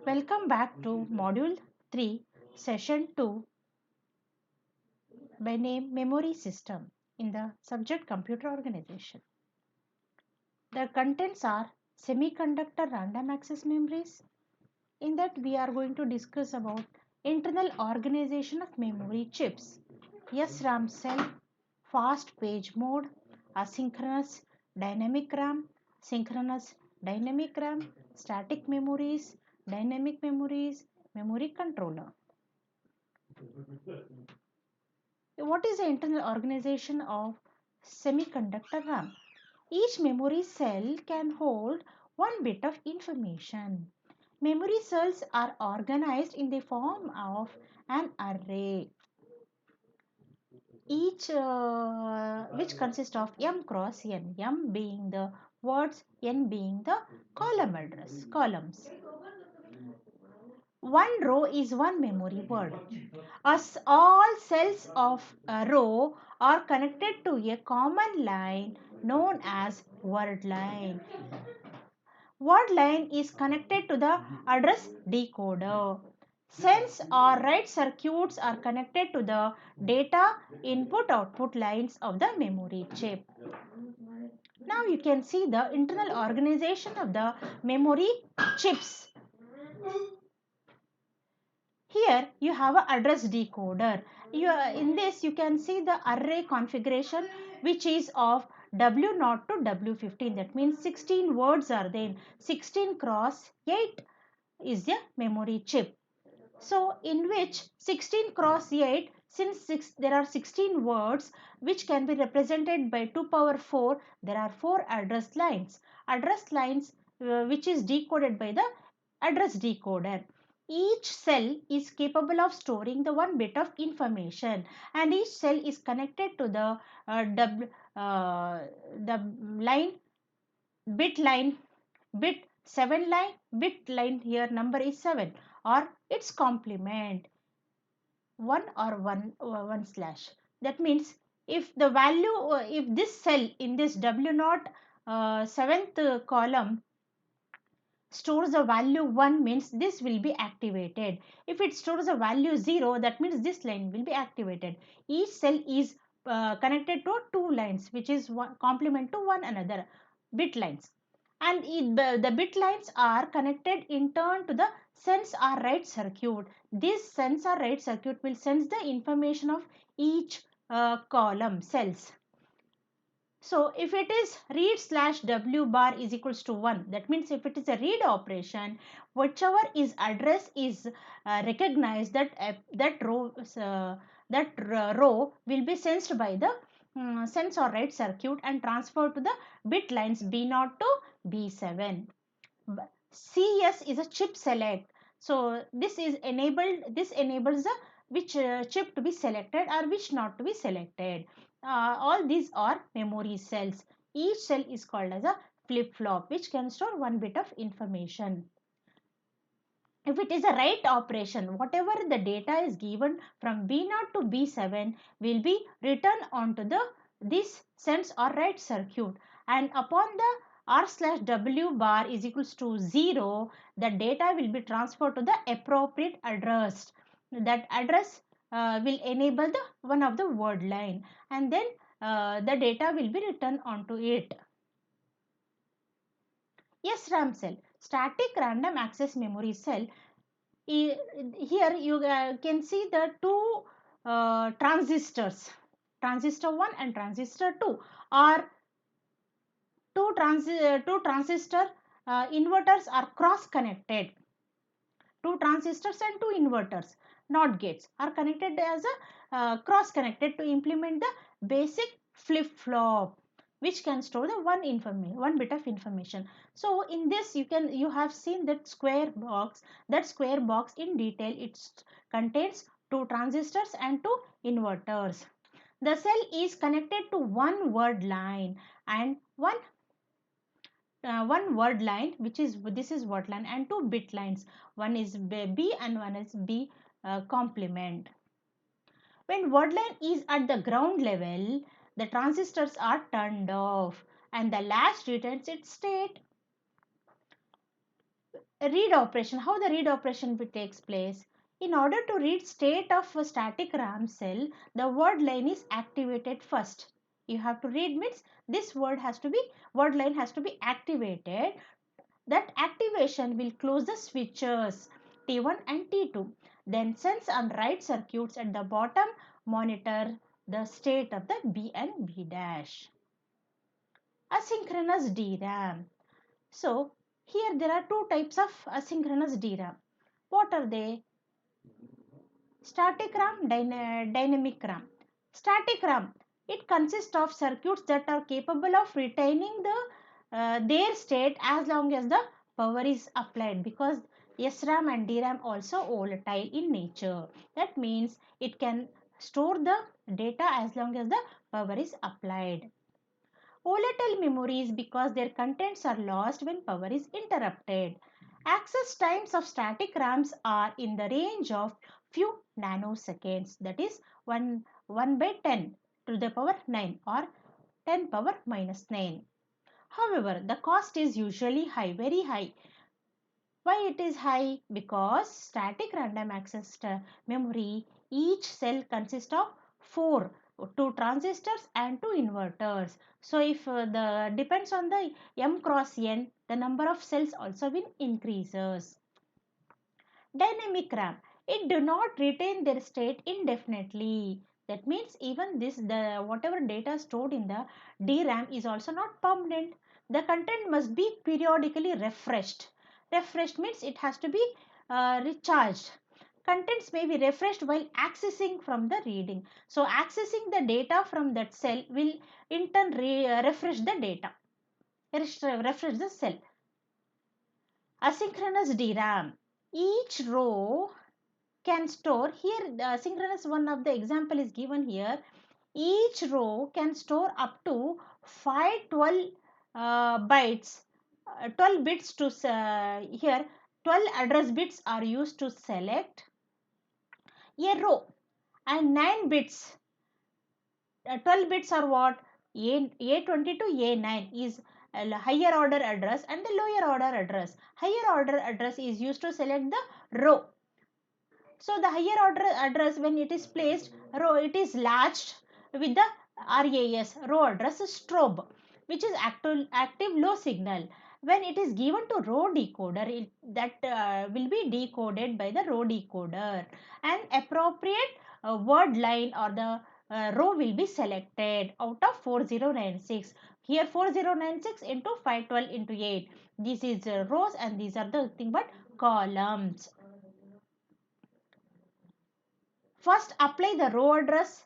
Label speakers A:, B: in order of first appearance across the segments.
A: Welcome back to Module 3, Session 2 by name Memory System in the subject Computer Organization. The contents are semiconductor random access memories. In that we are going to discuss about internal organization of memory chips, SRAM cell, fast page mode, asynchronous dynamic RAM, synchronous dynamic RAM, static memories, dynamic memories, memory controller. What is the internal organization of semiconductor RAM? Each memory cell can hold one bit of information. Memory cells are organized in the form of an array, each which consists of m cross n, m being the words, n being the columns. One row is one memory word. As all cells of a row are connected to a common line known as word line. Word line is connected to the address decoder. Sense or write circuits are connected to the data input-output lines of the memory chip. Now you can see the internal organization of the memory chips. Here you have an address decoder. In this you can see the array configuration which is of W0 to W15. That means 16 words are there. 16 cross 8 is the memory chip. So in which 16 cross 8, since there are 16 words which can be represented by 2 power 4, there are 4 address lines. Address lines which is decoded by the address decoder. Each cell is capable of storing the one bit of information, and each cell is connected to the line, bit 7 line, bit line, here number is 7, or its complement 1 or 1 slash. That means if the value, if this cell in this W0 7th column stores a value 1, means this will be activated. If it stores a value 0, that means this line will be activated. Each cell is connected to 2 lines which is complement to one another, bit lines, and the bit lines are connected in turn to the sense or write circuit. This sense or write circuit will sense the information of each column cells. So if it is read slash w bar is equals to 1, that means if it is a read operation, whichever is address is recognized, that row will be sensed by the sense or write circuit and transferred to the bit lines B0 to B7. CS is a chip select. So this enables the which chip to be selected or which not to be selected. All these are memory cells. Each cell is called as a flip-flop which can store one bit of information. If it is a write operation, whatever the data is given from B0 to B7 will be written onto this sense or write circuit, and upon the r slash w bar is equals to 0, the data will be transferred to the appropriate address. That address will enable the one of the word line, and then the data will be written onto it. SRAM cell, static random access memory cell. Here you can see the two transistors, transistor 1 and transistor 2, or two transistor inverters are cross connected. Two transistors and two inverters, not gates, are connected as a cross connected to implement the basic flip flop which can store the one bit of information. So in this you have seen that square box. That square box in detail, it contains two transistors and two inverters. The cell is connected to one word line and one word line, which is this is word line, and two bit lines. One is B and one is B complement. When word line is at the ground level, the transistors are turned off and the latch returns its state. Read operation. How the read operation takes place? In order to read state of a static RAM cell, the word line is activated first. You have to read means this word line has to be activated. That activation will close the switches T1 and T2. Then sense and write circuits at the bottom monitor the state of the B and B dash. Asynchronous DRAM. So here there are two types of asynchronous DRAM. What are they? Static RAM, dynamic RAM. Static RAM, it consists of circuits that are capable of retaining their state as long as the power is applied, because SRAM and DRAM also volatile in nature. That means it can store the data as long as the power is applied. Volatile memories because their contents are lost when power is interrupted. Access times of static RAMs are in the range of few nanoseconds, that is 1 by 10 to the power 9 or 10 power minus 9. However, the cost is usually high, very high. Why it is high? Because static random access memory, each cell consists of 4, 2 transistors and 2 inverters. So if the depends on the m cross n, the number of cells also will increases. Dynamic RAM, it do not retain their state indefinitely. That means even the whatever data stored in the DRAM is also not permanent. The content must be periodically refreshed. Refreshed means it has to be recharged. Contents may be refreshed while accessing from the reading. So accessing the data from that cell will in turn refresh the data, refresh the cell. Asynchronous DRAM, each row can store, here the synchronous one of the example is given here, each row can store up to 512 bytes 12 bits to here 12 address bits are used to select a row, and 9 bits 12 bits are what? A20 to A9 is a higher order address and the lower order address. Higher order address is used to select the row. So the higher order address, when it is placed, row, it is latched with the RAS, row address strobe, which is active low signal. When it is given to row decoder, that will be decoded by the row decoder. An appropriate word line or the row will be selected out of 4096. Here 4096 into 512 into 8. This is rows and these are the thing but columns. First apply the row address.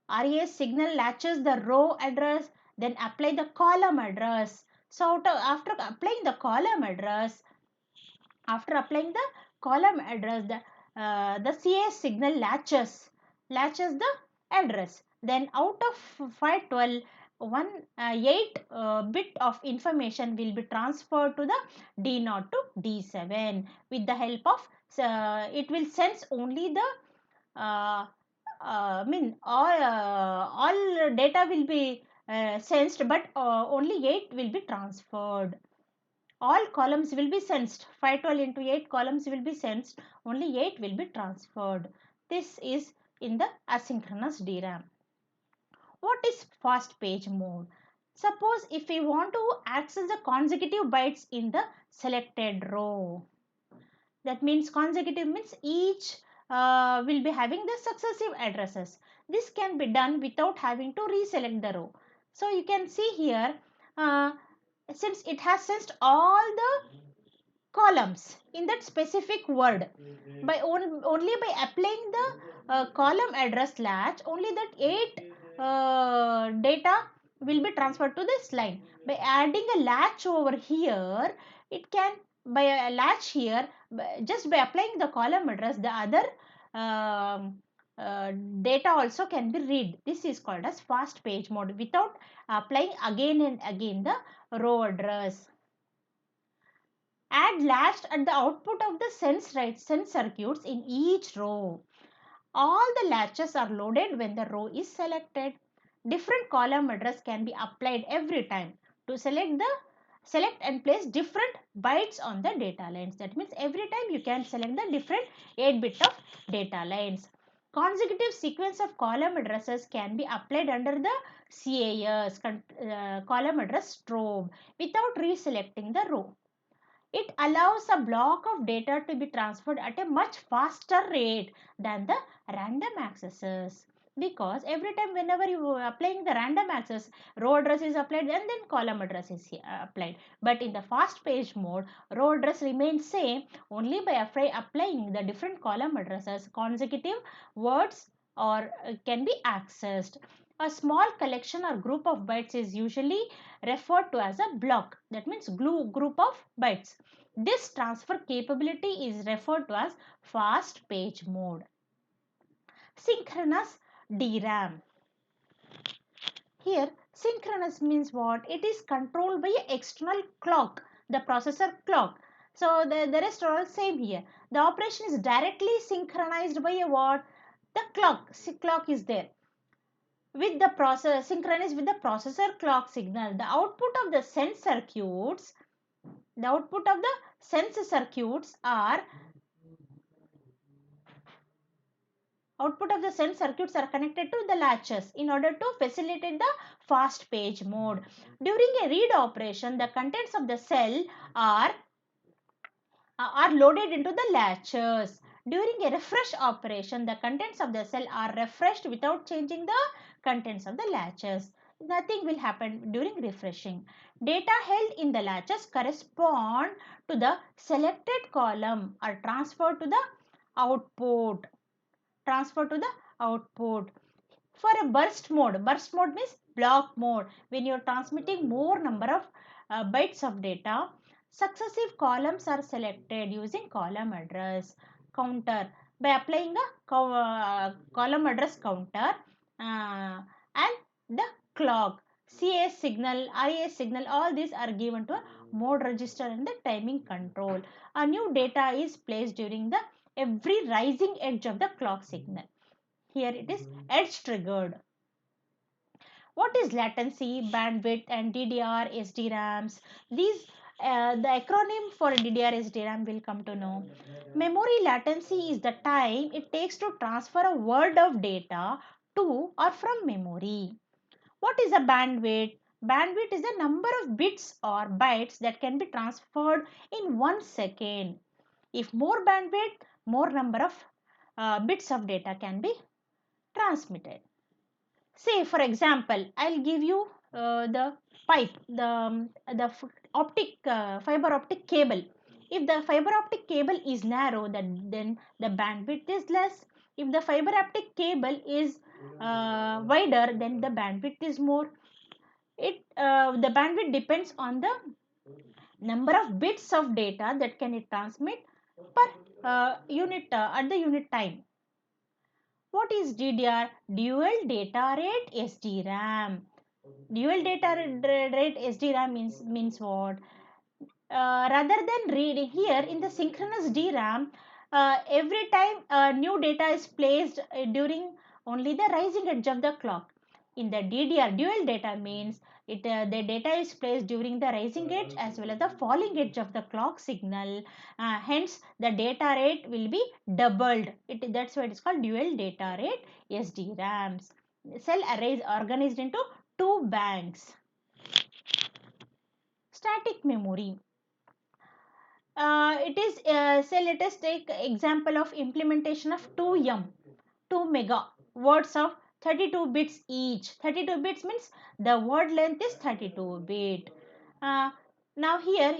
A: RAS signal latches the row address, then apply the column address. So after applying the column address, the CAS signal latches the address. Then out of 512, 8 bit of information will be transferred to the D0 to D7 with the help of it will sense only the all data will be sensed, but only 8 will be transferred. All columns will be sensed. 512 into 8 columns will be sensed. Only 8 will be transferred. This is in the asynchronous DRAM. What is fast page mode? Suppose if we want to access the consecutive bytes in the selected row. That means consecutive means each will be having the successive addresses. This can be done without having to reselect the row. So you can see here, since it has sensed all the columns in that specific word, only by applying the column address latch, only that 8 data will be transferred to this line. By adding a latch over here, it can, by a latch here, just by applying the column address, the other um, data also can be read. This is called as fast page mode without applying again and again the row address. Add latch at the output of the sense circuits in each row. All the latches are loaded when the row is selected. Different column address can be applied every time. to select and place different bytes on the data lines. That means every time you can select the different 8-bit of data lines. Consecutive sequence of column addresses can be applied under the CAS, column address strobe, without reselecting the row. It allows a block of data to be transferred at a much faster rate than the random accesses, because every time whenever you are applying the random access, row address is applied and then column address is applied. But in the fast page mode, row address remains same. Only by applying the different column addresses, consecutive words or can be accessed. A small collection or group of bytes is usually referred to as a block. That means group of bytes. This transfer capability is referred to as fast page mode. Synchronous DRAM. Here, synchronous means what? It is controlled by an external clock, the processor clock. So the rest are all same here. The operation is directly synchronized by a what? The clock. Clock is there. With the process synchronized with the processor clock signal, the output of the sense circuits are connected to the latches in order to facilitate the fast page mode. During a read operation, the contents of the cell are loaded into the latches. During a refresh operation, the contents of the cell are refreshed without changing the contents of the latches. Nothing will happen during refreshing. Data held in the latches correspond to the selected column or transferred to the output. For a burst mode means block mode. When you are transmitting more number of bytes of data, successive columns are selected using column address counter by applying a column address counter and the clock. CAS signal, RAS signal, all these are given to a mode register and the timing control. A new data is placed during the every rising edge of the clock signal. Here it is edge triggered. What is latency, bandwidth and DDR SDRAMs? These the acronym for DDR SDRAM will come to know. Memory latency is the time it takes to transfer a word of data to or from memory. What is a bandwidth? Bandwidth is the number of bits or bytes that can be transferred in 1 second. If more bandwidth, more number of bits of data can be transmitted. Say for example, I'll give you the pipe, the fiber optic cable. If the fiber optic cable is narrow, then the bandwidth is less. If the fiber optic cable is wider, then the bandwidth is more. The bandwidth depends on the number of bits of data that can it transmit per unit at the unit time. What is DDR? Dual data rate SDRAM. Dual data rate SDRAM means what? Rather than reading here in the synchronous DRAM, every time new data is placed during only the rising edge of the clock. In the DDR, dual data means the data is placed during the rising edge as well as the falling edge of the clock signal. Hence, the data rate will be doubled. That's why it is called dual data rate SDRAMs. Cell arrays organized into two banks. Static memory. Say let us take example of implementation of 2 mega words of 32 bits each. 32 bits means the word length is 32 bit. Now here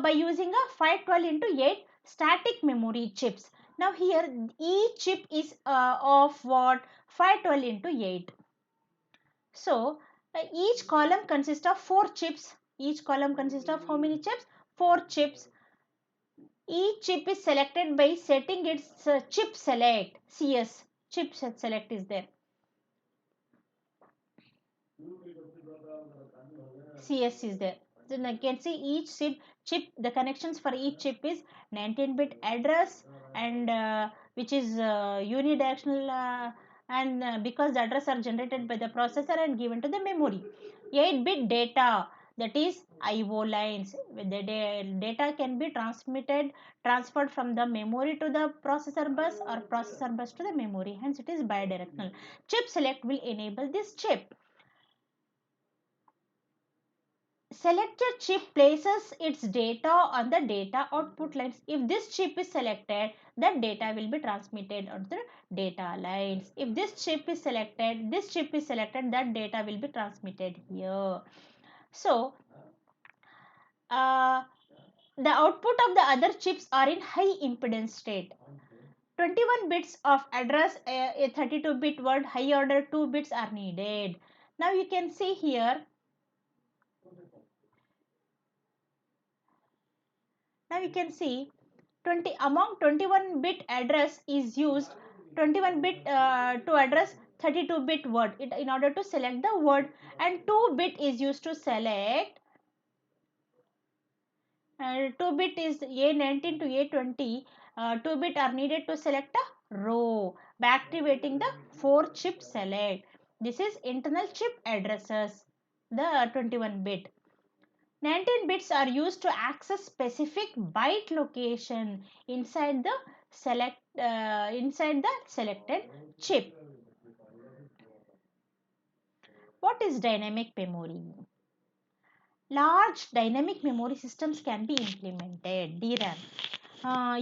A: by using a 512 into 8 static memory chips. Now here each chip is of what? 512 into 8. So each column consists of 4 chips. Each column consists of how many chips? 4 chips. Each chip is selected by setting its chip select. CS, chip select is there. CS is there. Then I can see each chip, the connections for each chip is 19-bit address and which is unidirectional and because the address are generated by the processor and given to the memory. 8-bit data. that is IO lines. The data can be transferred from the memory to the processor bus or processor bus to the memory, hence it is bidirectional. Chip select will enable this chip. Selected chip places its data on the data output lines. If this chip is selected, that data will be transmitted on the data lines. If this chip is selected, that data will be transmitted here. So, uh, the output of the other chips are in high impedance state. 21 bits of address, a 32-bit word, high order 2 bits are needed. Now you can see here. Now you can see 21 bit address is used, 21 bit to address 32-bit word in order to select the word, and 2 bit is used to select, 2 bit is A19 to A20, 2 bit are needed to select a row by activating the 4 chip select. This is internal chip addresses, the 21 bit. 19 bits are used to access specific byte location inside the selected chip. What is dynamic memory? Large dynamic memory systems can be implemented, DRAM,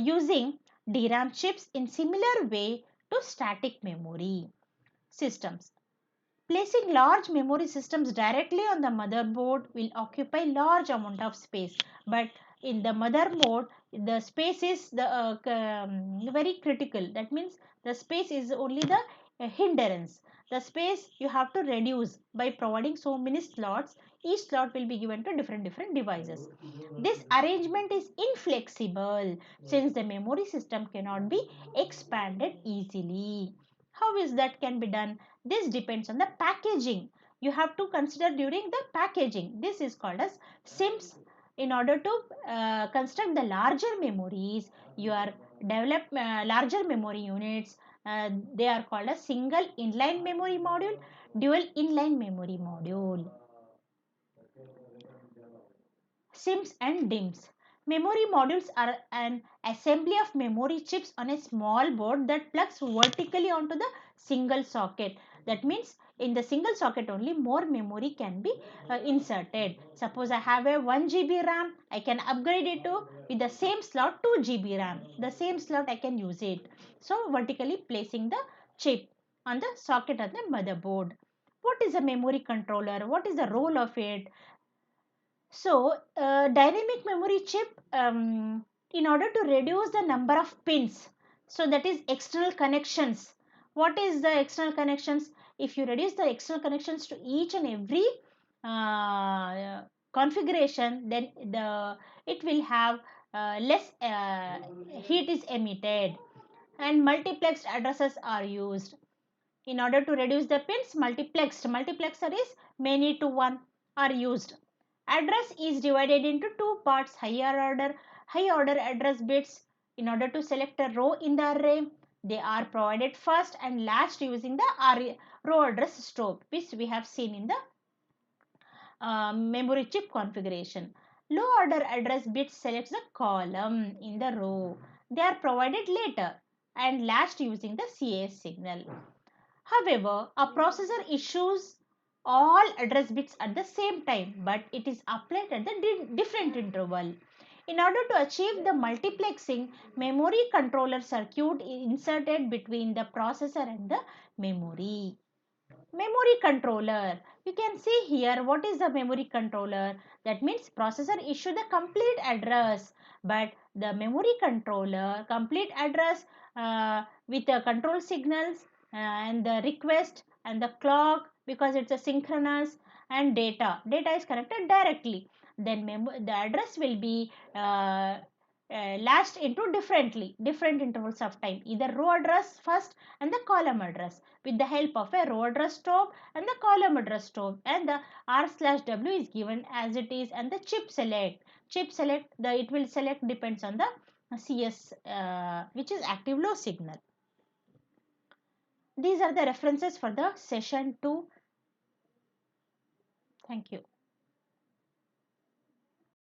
A: using DRAM chips in similar way to static memory systems. Placing large memory systems directly on the motherboard will occupy large amount of space, but in the motherboard the space is very critical. That means the space is only the hindrance. The space you have to reduce by providing so many slots. Each slot will be given to different devices. This arrangement is inflexible since the memory system cannot be expanded easily. How is that can be done? This depends on the packaging. You have to consider during the packaging. This is called as SIMS. In order to construct the larger memories, you are develop larger memory units. They are called a single inline memory module, dual inline memory module. SIMS and DIMMs. Memory modules are an assembly of memory chips on a small board that plugs vertically onto the single socket. That means in the single socket only more memory can be inserted. Suppose I have a 1 GB RAM, I can upgrade it to with the same slot 2 GB RAM. The same slot I can use it. So vertically placing the chip on the socket of the motherboard. What is a memory controller? What is the role of it? So, dynamic memory chip, in order to reduce the number of pins, so that is external connections. What is the external connections? If you reduce the external connections to each and every configuration, then it will have less heat is emitted, and multiplexed addresses are used. In order to reduce the pins, multiplexer is many to one are used. Address is divided into two parts, high order address bits. In order to select a row in the array, they are provided first and last using the row address stop, which we have seen in the memory chip configuration. Low order address bits selects the column in the row. They are provided later and last using the CAS signal. However, a processor issues all address bits at the same time, but it is applied at the different interval. In order to achieve the multiplexing, memory controller circuit is inserted between the processor and the memory. Memory controller. You can see here what is the memory controller. That means processor issue the complete address, but the memory controller complete address with the control signals and the request and the clock, because it's a synchronous, and data is connected directly. Then the address will be latched into different intervals of time, either row address first and the column address, with the help of a row address stop and the column address stop, and the r/w is given as it is, and the chip select it will select depends on the CS, which is active low signal. These are the references for the session 2. Thank you.